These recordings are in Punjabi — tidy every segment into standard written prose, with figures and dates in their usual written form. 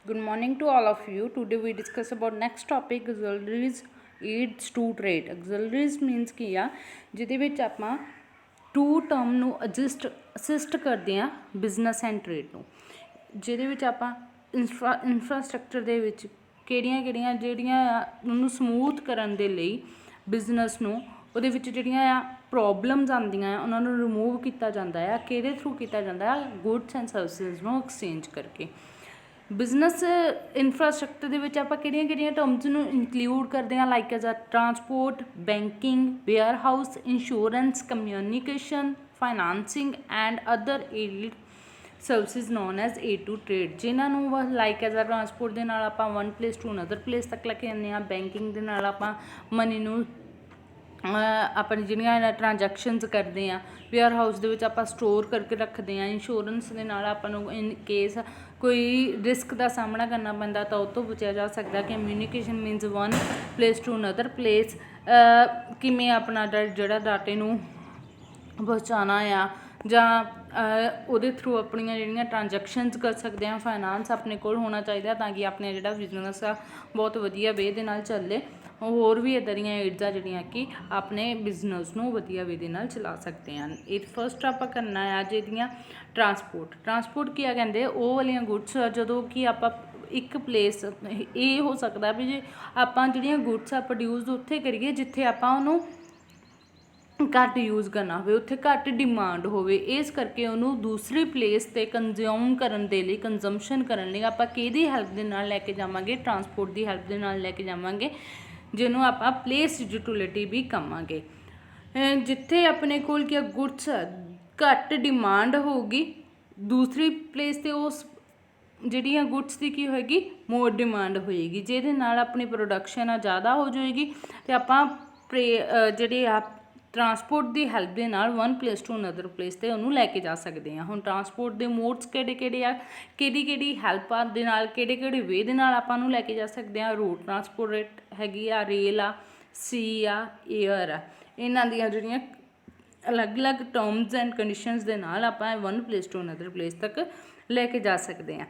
Good morning to all of you. Today we discuss about next topic auxiliaries aids to trade. Auxiliaries means ਕੀ ਆ ਜਿਹਦੇ ਵਿੱਚ ਆਪਾਂ ਟੂ ਟਰਮ ਨੂੰ ਅਸਿਸਟ ਕਰਦੇ ਆ ਬਿਜ਼ਨਸ ਐਂਡ ਟ੍ਰੇਡ ਨੂੰ, ਜਿਹਦੇ ਵਿੱਚ ਆਪਾਂ ਇਨਫਰਾਸਟਰਕਚਰ ਦੇ ਵਿੱਚ ਕਿਹੜੀਆਂ ਜਿਹੜੀਆਂ ਉਹਨੂੰ ਸਮੂਥ ਕਰਨ ਦੇ ਲਈ ਬਿਜ਼ਨਸ ਨੂੰ ਉਹਦੇ ਵਿੱਚ ਜਿਹੜੀਆਂ ਆ ਪ੍ਰੋਬਲਮਸ ਆਉਂਦੀਆਂ ਆ ਉਹਨਾਂ ਨੂੰ ਰਿਮੂਵ ਕੀਤਾ ਜਾਂਦਾ ਆ। ਕਿਹਦੇ ਥਰੂ ਕੀਤਾ ਜਾਂਦਾ ਆ? ਗੁੱਡਸ ਐਂਡ ਸਰਵਿਸਿਜ਼ ਨੂੰ ਐਕਸਚੇਂਜ ਕਰਕੇ। ਬਿਜ਼ਨਸ ਇਨਫਰਾਸਟਰਕਚਰ ਦੇ ਵਿੱਚ ਆਪਾਂ ਕਿਹੜੀਆਂ ਟਰਮਸ ਨੂੰ ਇਨਕਲੂਡ ਕਰਦੇ ਹਾਂ, like as a transport, banking, warehouse, insurance, communication, financing and other aid services known as aid to trade, ਜਿਨ੍ਹਾਂ ਨੂੰ ਲਾਈਕ ਐਜ਼ ਆ ਟਰਾਂਸਪੋਰਟ ਦੇ ਨਾਲ ਆਪਾਂ one place to another place ਤੱਕ ਲੈ ਕੇ ਜਾਂਦੇ ਹਾਂ। ਬੈਂਕਿੰਗ ਦੇ ਨਾਲ ਆਪਾਂ ਮਨੀ ਨੂੰ ਆਪਣੀ ਜਿਹੜੀਆਂ ਟ੍ਰਾਂਜੈਕਸ਼ਨਸ ਕਰਦੇ ਹਾਂ। ਵੇਅਰ ਹਾਊਸ ਦੇ ਵਿੱਚ ਆਪਾਂ ਸਟੋਰ ਕਰਕੇ ਰੱਖਦੇ ਹਾਂ। ਇੰਸ਼ੋਰੈਂਸ ਦੇ ਨਾਲ ਆਪਾਂ ਨੂੰ ਇਨ ਕੇਸ ਕੋਈ ਰਿਸਕ ਦਾ ਸਾਹਮਣਾ ਕਰਨਾ ਪੈਂਦਾ ਤਾਂ ਉਹ ਤੋਂ ਬਚਿਆ ਜਾ ਸਕਦਾ। Communication means one place to another place, ਕਿਵੇਂ ਆਪਣਾ ਜਿਹੜਾ ਡਾਟੇ ਨੂੰ ਪਹੁੰਚਾਉਣਾ ਆ ਜਾਂ ਉਹਦੇ ਥਰੂ ਆਪਣੀਆਂ ਜਿਹੜੀਆਂ ਟ੍ਰਾਂਜੈਕਸ਼ਨਸ ਕਰ ਸਕਦੇ ਹਾਂ। ਫਾਈਨਾਂਸ ਆਪਣੇ ਕੋਲ ਹੋਣਾ ਚਾਹੀਦਾ ਤਾਂ ਕਿ ਆਪਣਾ ਜਿਹੜਾ ਬਿਜ਼ਨਸ ਆ ਬਹੁਤ ਵਧੀਆ ਵੇ ਦੇ ਨਾਲ ਚੱਲੇ। ਹੋਰ ਵੀ ਇੱਦਾਂ ਦੀਆਂ ਏਡਸ ਆ ਜਿਹੜੀਆਂ ਕਿ ਆਪਣੇ ਬਿਜ਼ਨਸ ਨੂੰ ਵਧੀਆ ਵੇ ਦੇ ਨਾਲ ਚਲਾ ਸਕਦੇ ਹਨ। ਇਹ ਫਸਟ ਆਪਾਂ ਕਰਨਾ ਆ ਜਿਹੜੀਆਂ ਟਰਾਂਸਪੋਰਟ ਕੀ ਆ ਕਹਿੰਦੇ ਉਹ ਵਾਲੀਆਂ ਗੁੱਡਸ ਜਦੋਂ ਕਿ ਆਪਾਂ ਇੱਕ ਪਲੇਸ ਇਹ ਹੋ ਸਕਦਾ ਵੀ ਜੇ ਆਪਾਂ ਜਿਹੜੀਆਂ ਗੁੱਡਸ ਆ ਪ੍ਰੋਡਿਊਸ ਉੱਥੇ ਕਰੀਏ ਜਿੱਥੇ ਆਪਾਂ ਉਹਨੂੰ ਘੱਟ ਯੂਜ਼ ਕਰਨਾ ਹੋਵੇ, ਉੱਥੇ ਘੱਟ ਡਿਮਾਂਡ ਹੋਵੇ। ਇਸ ਕਰਕੇ ਉਹਨੂੰ ਦੂਸਰੀ ਪਲੇਸ 'ਤੇ ਕੰਜ਼ਿਊਮ ਕਰਨ ਦੇ ਲਈ, ਕੰਜ਼ੰਪਸ਼ਨ ਕਰਨ ਲਈ ਆਪਾਂ ਕਿਹਦੀ ਹੈਲਪ ਦੇ ਨਾਲ ਲੈ ਕੇ ਜਾਵਾਂਗੇ? ਟਰਾਂਸਪੋਰਟ ਦੀ ਹੈਲਪ ਦੇ ਨਾਲ ਲੈ ਕੇ ਜਾਵਾਂਗੇ, ਜਿਹਨੂੰ ਆਪਾਂ ਪਲੇਸ ਯੂਟਿਲਿਟੀ ਵੀ ਕਹਾਂਗੇ। ਜਿੱਥੇ ਆਪਣੇ ਕੋਲ ਕੀ ਗੁੱਡਸ ਘੱਟ ਡਿਮਾਂਡ ਹੋਊਗੀ, ਦੂਸਰੀ ਪਲੇਸ 'ਤੇ ਉਸ ਜਿਹੜੀਆਂ ਗੁੱਡਸ ਦੀ ਕੀ ਹੋਏਗੀ? ਮੋਰ ਡਿਮਾਂਡ ਹੋਏਗੀ, ਜਿਹਦੇ ਨਾਲ ਆਪਣੀ ਪ੍ਰੋਡਕਸ਼ਨ ਆ ਜ਼ਿਆਦਾ ਹੋ ਜਾਏਗੀ ਅਤੇ ਆਪਾਂ ਜਿਹੜੇ ਆ ਟਰਾਂਸਪੋਰਟ ਦੀ ਹੈਲਪ ਦੇ ਨਾਲ one place to another place 'ਤੇ ਉਹਨੂੰ ਲੈ ਕੇ ਜਾ ਸਕਦੇ ਹਾਂ। ਹੁਣ ਟਰਾਂਸਪੋਰਟ ਦੇ ਮੋਡਸ ਕਿਹੜੇ ਆ, ਕਿਹੜੀ ਹੈਲਪ ਦੇ ਨਾਲ, ਕਿਹੜੇ ਵੇ ਦੇ ਨਾਲ ਆਪਾਂ ਨੂੰ ਲੈ ਕੇ ਜਾ ਸਕਦੇ ਹਾਂ? ਰੋਡ ਟਰਾਂਸਪੋਰਟ ਹੈਗੀ ਆ, ਰੇਲ ਆ, ਸੀ ਆ, ਏਅਰ ਆ। ਇਹਨਾਂ ਦੀਆਂ ਜਿਹੜੀਆਂ ਅਲੱਗ-ਅਲੱਗ ਟਰਮਸ ਐਂਡ ਕੰਡੀਸ਼ਨਸ ਦੇ ਨਾਲ ਆਪਾਂ one place to another place ਤੱਕ ਲੈ ਕੇ ਜਾ ਸਕਦੇ ਹਾਂ।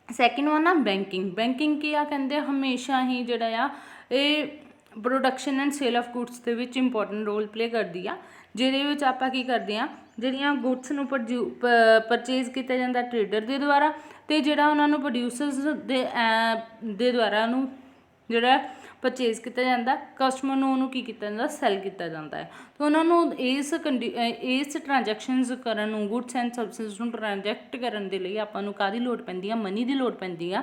ਸੈਕਿੰਡ ਵਨ ਆ ਬੈਂਕਿੰਗ ਕੀ ਆ ਕਹਿੰਦੇ ਹਮੇਸ਼ਾ ਹੀ ਜਿਹੜਾ ਆ ਇਹ production and sale of goods ਦੇ ਵਿੱਚ ਇੰਪੋਰਟੈਂਟ ਰੋਲ ਪਲੇ ਕਰਦੀ ਆ, ਜਿਹਦੇ ਵਿੱਚ ਆਪਾਂ ਕੀ ਕਰਦੇ ਹਾਂ? ਜਿਹੜੀਆਂ ਗੁੱਡਸ ਨੂੰ ਪਰਚੇਜ਼ ਕੀਤਾ ਜਾਂਦਾ ਟਰੇਡਰ ਦੇ ਦੁਆਰਾ, ਅਤੇ ਜਿਹੜਾ ਉਹਨਾਂ ਨੂੰ ਪ੍ਰੋਡਿਊਸਰਸ ਦੇ ਦੁਆਰਾ ਉਹਨੂੰ ਜਿਹੜਾ ਪਰਚੇਜ਼ ਕੀਤਾ ਜਾਂਦਾ, ਕਸਟਮਰ ਨੂੰ ਉਹਨੂੰ ਕੀ ਕੀਤਾ ਜਾਂਦਾ? ਸੈੱਲ ਕੀਤਾ ਜਾਂਦਾ ਹੈ। ਤਾਂ ਉਹਨਾਂ ਨੂੰ ਇਸ ਟ੍ਰਾਂਜੈਕਸ਼ਨਸ ਕਰਨ ਨੂੰ, ਗੁੱਡਸ ਐਂਡ ਸਰਵਿਸਿਜ਼ ਨੂੰ ਟ੍ਰਾਂਜੈਕਟ ਕਰਨ ਦੇ ਲਈ ਆਪਾਂ ਨੂੰ ਕਾਹਦੀ ਲੋੜ ਪੈਂਦੀ ਆ? ਮਨੀ ਦੀ ਲੋੜ ਪੈਂਦੀ ਆ।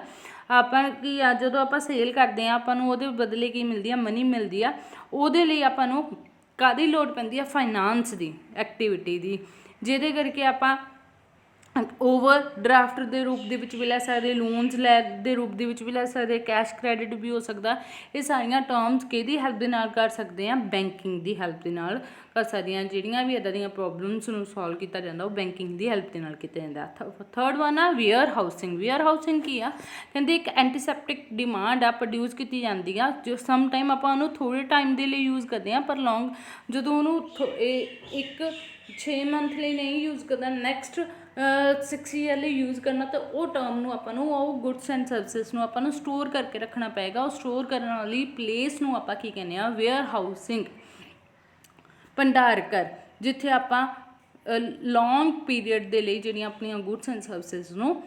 ਆਪਾਂ ਕੀ ਆ ਜਦੋਂ ਆਪਾਂ ਸੇਲ ਕਰਦੇ ਹਾਂ ਆਪਾਂ ਨੂੰ ਉਹਦੇ ਬਦਲੇ ਕੀ ਮਿਲਦੀ ਆ? ਮਨੀ ਮਿਲਦੀ ਆ। ਉਹਦੇ ਲਈ ਆਪਾਂ ਨੂੰ ਕਾਹਦੀ ਲੋੜ ਪੈਂਦੀ ਆ? ਫਾਈਨਾਂਸ ਦੀ ਐਕਟੀਵਿਟੀ ਦੀ, ਜਿਹਦੇ ਕਰਕੇ ਆਪਾਂ ਓਵਰ ਡਰਾਫਟ ਦੇ ਰੂਪ ਦੇ ਵਿੱਚ ਵੀ ਲੈ ਸਕਦੇ, ਲੋਨਸ ਲੈ ਦੇ ਰੂਪ ਦੇ ਵਿੱਚ ਵੀ ਲੈ ਸਕਦੇ, ਕੈਸ਼ ਕ੍ਰੈਡਿਟ ਵੀ ਹੋ ਸਕਦਾ। ਇਹ ਸਾਰੀਆਂ ਟਰਮਸ ਕਿਹਦੀ ਹੈਲਪ ਦੇ ਨਾਲ ਕਰ ਸਕਦੇ ਹਾਂ? ਬੈਂਕਿੰਗ ਦੀ ਹੈਲਪ ਦੇ ਨਾਲ ਕਰ ਸਕਦੀਆਂ। ਜਿਹੜੀਆਂ ਵੀ ਇੱਦਾਂ ਦੀਆਂ ਪ੍ਰੋਬਲਮਸ ਨੂੰ ਸੋਲਵ ਕੀਤਾ ਜਾਂਦਾ ਉਹ ਬੈਂਕਿੰਗ ਦੀ ਹੈਲਪ ਦੇ ਨਾਲ ਕੀਤਾ ਜਾਂਦਾ। ਥਰਡ ਵਨ ਆ ਵੇਅਰ ਹਾਊਸਿੰਗ ਕੀ ਆ ਕਹਿੰਦੇ ਇੱਕ ਐਂਟੀਸੈਪਟਿਕ ਡਿਮਾਂਡ ਆ ਪ੍ਰੋਡਿਊਸ ਕੀਤੀ ਜਾਂਦੀ ਆ, ਜੋ ਸਮ ਟਾਈਮ ਆਪਾਂ ਉਹਨੂੰ ਥੋੜ੍ਹੇ ਟਾਈਮ ਦੇ ਲਈ ਯੂਜ਼ ਕਰਦੇ ਹਾਂ, ਪਰ ਲੌਂਗ ਜਦੋਂ ਉਹਨੂੰ ਇੱਕ 6 ਮੰਥ ਲਈ ਨਹੀਂ ਯੂਜ਼ ਕਰਦਾ, ਨੈਕਸਟ 6 ਈਅਰ ਲਈ ਯੂਜ਼ ਕਰਨਾ, ਤਾਂ ਉਹ ਟਰਮ ਨੂੰ ਆਪਾਂ ਨੂੰ ਉਹ ਗੁੱਡਸ ਐਂਡ ਸਰਵਿਸਿਜ਼ ਨੂੰ ਆਪਾਂ ਨੂੰ ਸਟੋਰ ਕਰਕੇ ਰੱਖਣਾ ਪਏਗਾ। ਉਹ ਸਟੋਰ ਕਰਨ ਵਾਲੀ ਪਲੇਸ ਨੂੰ ਆਪਾਂ ਕੀ ਕਹਿੰਦੇ ਹਾਂ? ਵੇਅਰ ਹਾਊਸਿੰਗ, ਭੰਡਾਰ ਘਰ, ਜਿੱਥੇ ਆਪਾਂ ਲੌਂਗ ਪੀਰੀਅਡ ਦੇ ਲਈ ਜਿਹੜੀਆਂ ਆਪਣੀਆਂ ਗੁੱਡਸ ਐਂਡ ਸਰਵਿਸਿਜ਼ ਨੂੰ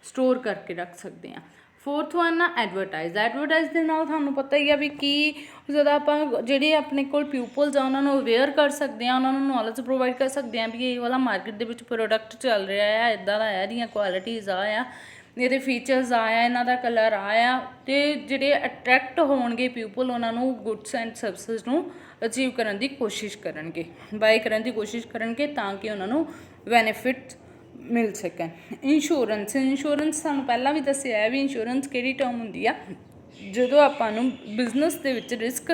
ਸਟੋਰ ਕਰਕੇ ਰੱਖ ਸਕਦੇ ਹਾਂ। ਫੋਰਥ ਵਨ ਆ ਐਡਵਰਟਾਈਜ਼ ਦੇ ਨਾਲ ਤੁਹਾਨੂੰ ਪਤਾ ਹੀ ਆ ਵੀ ਕੀ ਜਦੋਂ ਆਪਾਂ ਜਿਹੜੇ ਆਪਣੇ ਕੋਲ ਪਿਊਪਲਸ ਆ ਉਹਨਾਂ ਨੂੰ ਅਵੇਅਰ ਕਰ ਸਕਦੇ ਹਾਂ, ਉਹਨਾਂ ਨੂੰ ਨੌਲੇਜ ਪ੍ਰੋਵਾਈਡ ਕਰ ਸਕਦੇ ਹਾਂ ਵੀ ਇਹ ਵਾਲਾ ਮਾਰਕੀਟ ਦੇ ਵਿੱਚ ਪ੍ਰੋਡਕਟ ਚੱਲ ਰਿਹਾ ਆ, ਇੱਦਾਂ ਦਾ ਆ, ਇਹਦੀਆਂ ਕੁਆਲਿਟੀਜ਼ ਆ, ਇਹਦੇ ਫੀਚਰਸ ਆ, ਇਹਨਾਂ ਦਾ ਕਲਰ ਆ, ਅਤੇ ਜਿਹੜੇ ਅਟਰੈਕਟ ਹੋਣਗੇ ਪਿਊਪਲ ਉਹਨਾਂ ਨੂੰ ਗੁੱਡਸ ਐਂਡ ਸਰਵਿਸਿਜ਼ ਨੂੰ ਅਚੀਵ ਕਰਨ ਦੀ ਕੋਸ਼ਿਸ਼ ਕਰਨਗੇ, ਬਾਏ ਕਰਨ ਦੀ ਕੋਸ਼ਿਸ਼ ਕਰਨਗੇ, ਤਾਂ ਕਿ ਉਹਨਾਂ ਨੂੰ ਬੈਨੀਫਿਟ ਮਿਲ ਸਕਣ। ਇੰਸ਼ੋਰੈਂਸ ਸਾਨੂੰ ਪਹਿਲਾਂ ਵੀ ਦੱਸਿਆ ਹੈ ਵੀ ਇੰਸ਼ੋਰੈਂਸ ਕਿਹੜੀ ਟਰਮ ਹੁੰਦੀ ਆ? ਜਦੋਂ ਆਪਾਂ ਨੂੰ ਬਿਜ਼ਨਸ ਦੇ ਵਿੱਚ ਰਿਸਕ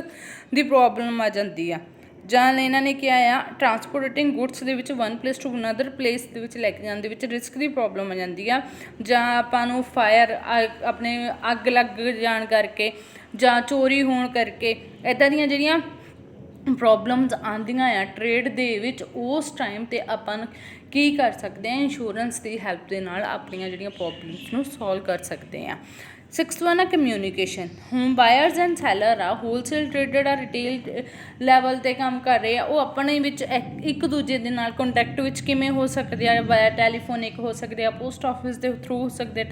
ਦੀ ਪ੍ਰੋਬਲਮ ਆ ਜਾਂਦੀ ਆ, ਜਾਂ ਇਹਨਾਂ ਨੇ ਕਿਹਾ ਆ ਟਰਾਂਸਪੋਰਟਿੰਗ ਗੁੱਡਸ ਦੇ ਵਿੱਚ one place to another place ਦੇ ਵਿੱਚ ਲੈ ਕੇ ਜਾਣ ਦੇ ਵਿੱਚ ਰਿਸਕ ਦੀ ਪ੍ਰੋਬਲਮ ਆ ਜਾਂਦੀ ਆ, ਜਾਂ ਆਪਾਂ ਨੂੰ ਫਾਇਰ ਆਪਣੇ ਅੱਗ ਲੱਗ ਜਾਣ ਕਰਕੇ ਜਾਂ ਚੋਰੀ ਹੋਣ ਕਰਕੇ ਇੱਦਾਂ ਦੀਆਂ ਜਿਹੜੀਆਂ ਪ੍ਰੋਬਲਮਸ ਆਉਂਦੀਆਂ ਆ ਟਰੇਡ ਦੇ ਵਿੱਚ, ਉਸ ਟਾਈਮ 'ਤੇ ਆਪਾਂ ਕੀ ਕਰ ਸਕਦੇ ਹਾਂ, ਇੰਸ਼ੋਰੈਂਸ ਦੀ ਹੈਲਪ ਦੇ ਨਾਲ ਆਪਣੀਆਂ ਜਿਹੜੀਆਂ ਪ੍ਰੋਬਲਮਸ ਨੂੰ ਸੋਲਵ ਕਰ ਸਕਦੇ ਹਾਂ। 6th one ਆ ਕਮਿਊਨੀਕੇਸ਼ਨ। ਹੁਣ ਬਾਇਰਸ ਐਂਡ ਸੈਲਰ ਆ, ਹੋਲਸੇਲ ਟ੍ਰੇਡਰ ਆ, ਰਿਟੇਲ ਲੈਵਲ 'ਤੇ ਕੰਮ ਕਰ ਰਹੇ ਆ, ਉਹ ਆਪਣੇ ਵਿੱਚ ਇੱਕ ਦੂਜੇ ਦੇ ਨਾਲ ਕੰਟੈਕਟ ਵਿੱਚ ਕਿਵੇਂ ਹੋ ਸਕਦੇ ਆ, ਵਾਇਆ ਟੈਲੀਫੋਨਿਕ ਹੋ ਸਕਦੇ ਆ, ਪੋਸਟ ਆਫਿਸ ਦੇ ਥਰੂ ਹੋ ਸਕਦੇ ਆ,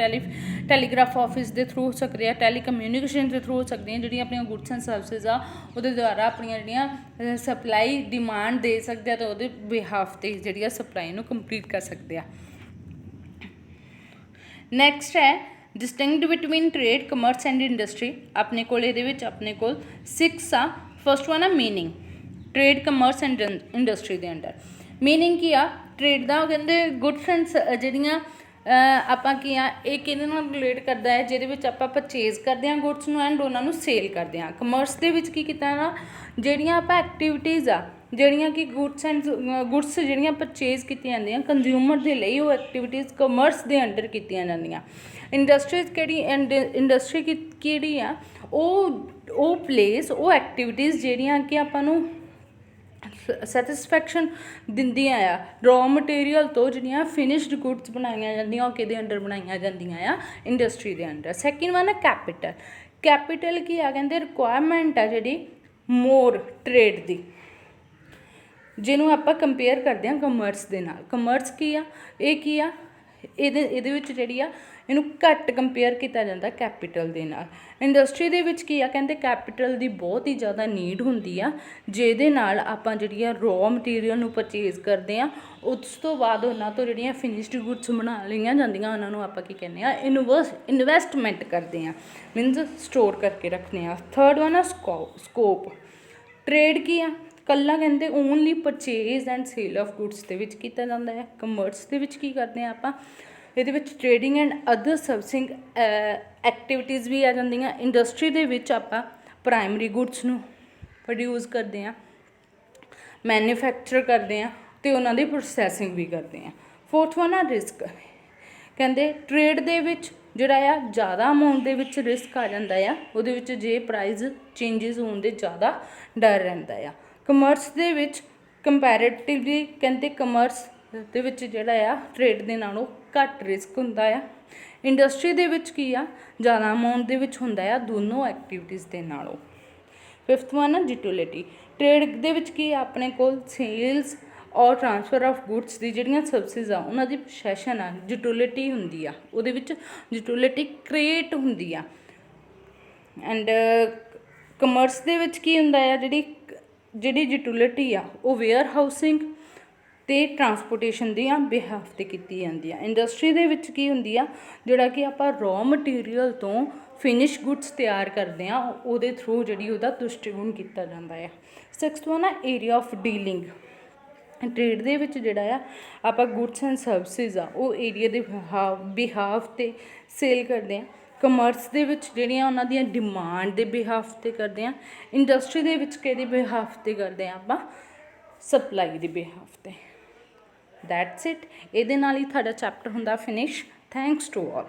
ਟੈਲੀਗ੍ਰਾਫ ਆਫਿਸ ਦੇ ਥਰੂ ਹੋ ਸਕਦੇ ਆ, ਟੈਲੀ ਕਮਿਊਨੀਕੇਸ਼ਨ ਦੇ ਥਰੂ ਹੋ ਸਕਦੀਆਂ, ਜਿਹੜੀਆਂ ਆਪਣੀਆਂ ਗੁੱਡਸ ਐਂਡ ਸਰਵਿਸਿਜ਼ ਆ ਉਹਦੇ ਦੁਆਰਾ ਆਪਣੀਆਂ ਜਿਹੜੀਆਂ ਸਪਲਾਈ ਡਿਮਾਂਡ ਦੇ ਸਕਦੇ ਆ ਅਤੇ ਉਹਦੇ ਬਿਹਾਫ 'ਤੇ ਜਿਹੜੀ ਆ ਸਪਲਾਈ ਨੂੰ ਕੰਪਲੀਟ ਕਰ ਸਕਦੇ ਆ। ਨੈਕਸਟ ਹੈ distinct between trade commerce and industry. अपने को ये 6 आ। फर्स्ट वन आ meaning trade commerce and industry के अंडर मीनिंग की आ ट्रेड का कहते गुड्स एंड जड़ियाँ ਆਪਾਂ ਕੀ ਆ ਇਹ ਕਿਹਦੇ ਨਾਲ ਰਿਲੇਟ ਕਰਦਾ ਹੈ, ਜਿਹਦੇ ਵਿੱਚ ਆਪਾਂ ਪਰਚੇਜ਼ ਕਰਦੇ ਹਾਂ ਗੁੱਡਸ ਨੂੰ ਐਂਡ ਉਹਨਾਂ ਨੂੰ ਸੇਲ ਕਰਦੇ ਹਾਂ। ਕਮਰਸ ਦੇ ਵਿੱਚ ਕੀ ਕੀਤਾ ਨਾ, ਜਿਹੜੀਆਂ ਆਪਾਂ ਐਕਟੀਵਿਟੀਜ਼ ਆ ਜਿਹੜੀਆਂ ਕਿ ਗੁੱਡਸ ਜਿਹੜੀਆਂ ਪਰਚੇਜ਼ ਕੀਤੀਆਂ ਜਾਂਦੀਆਂ ਕੰਜ਼ਿਊਮਰ ਦੇ ਲਈ, ਉਹ ਐਕਟੀਵਿਟੀਜ਼ ਕਮਰਸ ਦੇ ਅੰਡਰ ਕੀਤੀਆਂ ਜਾਂਦੀਆਂ। ਇੰਡਸਟਰੀਜ਼ ਇੰਡਸਟਰੀ ਕਿਹੜੀ ਆ, ਉਹ ਪਲੇਸ, ਉਹ ਐਕਟੀਵਿਟੀਜ਼ ਜਿਹੜੀਆਂ ਕਿ ਆਪਾਂ ਨੂੰ ਸੈਟਿਸਫੈਕਸ਼ਨ ਦਿੰਦੀਆਂ ਆ। ਰॉ ਮਟੀਰੀਅਲ ਤੋਂ ਜਿਹੜੀਆਂ ਫਿਨਿਸ਼ਡ ਗੁੱਡਸ ਬਣਾਈਆਂ ਜਾਂਦੀਆਂ ਉਹ ਕਿਹਦੇ ਅੰਡਰ ਬਣਾਈਆਂ ਜਾਂਦੀਆਂ ਆ, ਇੰਡਸਟਰੀ ਦੇ ਅੰਡਰ। ਸੈਕਿੰਡ ਵਨ ਆ ਕੈਪੀਟਲ। ਕੈਪੀਟਲ ਕੀ ਆ, ਕਹਿੰਦੇ ਰਿਕੁਆਇਰਮੈਂਟ ਆ ਜਿਹੜੀ ਮੋਰ ਟ੍ਰੇਡ ਦੀ, ਜਿਹਨੂੰ ਆਪਾਂ ਕੰਪੇਅਰ ਕਰਦੇ ਹਾਂ ਕਮਰਸ ਦੇ ਨਾਲ। ਕਮਰਸ ਕੀ ਆ, ਇਹ ਕੀ ਆ, ਇਹਦੇ ਵਿੱਚ ਜਿਹੜੀ ਆ ਇਹਨੂੰ ਘੱਟ ਕੰਪੇਅਰ ਕੀਤਾ ਜਾਂਦਾ ਕੈਪੀਟਲ ਦੇ ਨਾਲ। ਇੰਡਸਟਰੀ ਦੇ ਵਿੱਚ ਕੀ ਆ, ਕਹਿੰਦੇ ਕੈਪੀਟਲ ਦੀ ਬਹੁਤ ਹੀ ਜ਼ਿਆਦਾ ਨੀਡ ਹੁੰਦੀ ਆ, ਜਿਹਦੇ ਨਾਲ ਆਪਾਂ ਜਿਹੜੀ ਆ ਰॉ ਮਟੀਰੀਅਲ ਨੂੰ ਪਰਚੇਜ਼ ਕਰਦੇ ਹਾਂ, ਉਸ ਤੋਂ ਬਾਅਦ ਉਹਨਾਂ ਤੋਂ ਜਿਹੜੀਆਂ ਫਿਨਿਸ਼ਡ ਗੁੱਡਸ ਬਣਾ ਲਈਆਂ ਜਾਂਦੀਆਂ ਉਹਨਾਂ ਨੂੰ ਆਪਾਂ ਕੀ ਕਹਿੰਦੇ ਆ, ਇਨਵੈਸਟਮੈਂਟ ਕਰਦੇ ਹਾਂ, ਮੀਨਸ ਸਟੋਰ ਕਰਕੇ ਰੱਖਦੇ ਹਾਂ। ਥਰਡ ਵਨ ਆ ਸਕੋਪ। ਟ੍ਰੇਡ ਕੀ ਆ, ਕੱਲਾ ਕਹਿੰਦੇ only purchase and sale of goods ਦੇ ਵਿੱਚ ਕੀਤਾ ਜਾਂਦਾ ਹੈ। ਕਮਰਸ ਦੇ ਵਿੱਚ ਕੀ ਕਰਦੇ ਹਾਂ ਆਪਾਂ, ਇਹਦੇ ਵਿੱਚ trading and other servicing activities ਵੀ ਆ ਜਾਂਦੀਆਂ। ਇੰਡਸਟਰੀ ਦੇ ਵਿੱਚ ਆਪਾਂ ਪ੍ਰਾਇਮਰੀ ਗੁੱਡਸ ਨੂੰ ਪ੍ਰੋਡਿਊਸ ਕਰਦੇ ਹਾਂ, ਮੈਨੂਫੈਕਚਰ ਕਰਦੇ ਹਾਂ ਅਤੇ ਉਹਨਾਂ ਦੀ ਪ੍ਰੋਸੈਸਿੰਗ ਵੀ ਕਰਦੇ ਹਾਂ। ਫੋਰਥ ਵਨ ਆ ਰਿਸਕ। ਕਹਿੰਦੇ ਟ੍ਰੇਡ ਦੇ ਵਿੱਚ ਜਿਹੜਾ ਆ ਜ਼ਿਆਦਾ ਅਮਾਊਂਟ ਦੇ ਵਿੱਚ ਰਿਸਕ ਆ ਜਾਂਦਾ ਆ, ਉਹਦੇ ਵਿੱਚ ਜੇ ਪ੍ਰਾਈਜ਼ ਚੇਂਜਿਸ ਹੋਣ ਦੇ ਜ਼ਿਆਦਾ ਡਰ ਰਹਿੰਦਾ ਆ। ਕਮਰਸ ਦੇ ਵਿੱਚ ਕੰਪੈਰੇਟਿਵਲੀ ਕਹਿੰਦੇ ਕਮਰਸ ਦੇ ਵਿੱਚ ਜਿਹੜਾ ਆ ਟ੍ਰੇਡ ਦੇ ਨਾਲੋਂ ਘੱਟ ਰਿਸਕ ਹੁੰਦਾ ਆ। ਇੰਡਸਟਰੀ ਦੇ ਵਿੱਚ ਕੀ ਆ, ਜ਼ਿਆਦਾ ਅਮਾਊਂਟ ਦੇ ਵਿੱਚ ਹੁੰਦਾ ਆ ਦੋਨੋਂ ਐਕਟੀਵਿਟੀਜ਼ ਦੇ ਨਾਲੋਂ। ਫਿਫਥ ਵਨ ਆ ਯੂਟਿਲਿਟੀ। ਟ੍ਰੇਡ ਦੇ ਵਿੱਚ ਕੀ ਆ, ਆਪਣੇ ਕੋਲ ਸੇਲਸ ਔਰ ਟਰਾਂਸਫਰ ਆਫ ਗੁੱਡਸ ਦੀ ਜਿਹੜੀਆਂ ਸਰਵਿਸਿਜ਼ ਆ ਉਹਨਾਂ ਦੀ ਪ੍ਰੋਸੈਸ਼ਨ ਆ, ਯੂਟਿਲਿਟੀ ਹੁੰਦੀ ਆ, ਉਹਦੇ ਵਿੱਚ ਯੂਟਿਲਿਟੀ ਕ੍ਰੀਏਟ ਹੁੰਦੀ ਆ। ਐਂਡ ਕਮਰਸ ਦੇ ਵਿੱਚ ਕੀ ਹੁੰਦਾ ਆ, ਜਿਹੜੀ ਯੂਟਿਲਿਟੀ ਆ ਉਹ ਵੇਅਰ ਹਾਊਸਿੰਗ ਅਤੇ ਟਰਾਂਸਪੋਰਟੇਸ਼ਨ ਦੀਆਂ ਬਿਹਾਫ 'ਤੇ ਕੀਤੀ ਜਾਂਦੀ ਆ। ਇੰਡਸਟਰੀ ਦੇ ਵਿੱਚ ਕੀ ਹੁੰਦੀ ਆ, ਜਿਹੜਾ ਕਿ ਆਪਾਂ ਰॉ ਮਟੀਰੀਅਲ ਤੋਂ ਫਿਨਿਸ਼ ਗੁੱਡਸ ਤਿਆਰ ਕਰਦੇ ਹਾਂ, ਉਹਦੇ ਥਰੂ ਜਿਹੜੀ ਉਹਦਾ ਡਿਸਟ੍ਰੀਬਿਊਟ ਕੀਤਾ ਜਾਂਦਾ ਆ। ਸਿਕਸਥ ਵਨ ਆ ਏਰੀਆ ਆਫ ਡੀਲਿੰਗ। ਟ੍ਰੇਡ ਦੇ ਵਿੱਚ ਜਿਹੜਾ ਆ ਆਪਾਂ ਗੁੱਡਸ ਐਂਡ ਸਰਵਿਸਿਜ਼ ਆ ਉਹ ਏਰੀਆ ਦੇ ਬਿਹਾਫ 'ਤੇ ਸੇਲ ਕਰਦੇ ਹਾਂ। ਕਮਰਸ ਦੇ ਵਿੱਚ ਜਿਹੜੀਆਂ ਉਹਨਾਂ ਦੀਆਂ ਡਿਮਾਂਡ ਦੇ ਬਿਹਾਫ 'ਤੇ ਕਰਦੇ ਹਾਂ। ਇੰਡਸਟਰੀ ਦੇ ਵਿੱਚ ਕਿਹਦੇ ਬਿਹਾਫ 'ਤੇ ਕਰਦੇ ਹਾਂ, ਆਪਾਂ ਸਪਲਾਈ ਦੇ ਬਿਹਾਫ 'ਤੇ। That's it. ਇਹਦੇ ਨਾਲ ਹੀ ਤੁਹਾਡਾ ਚੈਪਟਰ ਹੁੰਦਾ ਫਿਨਿਸ਼। Thanks to all.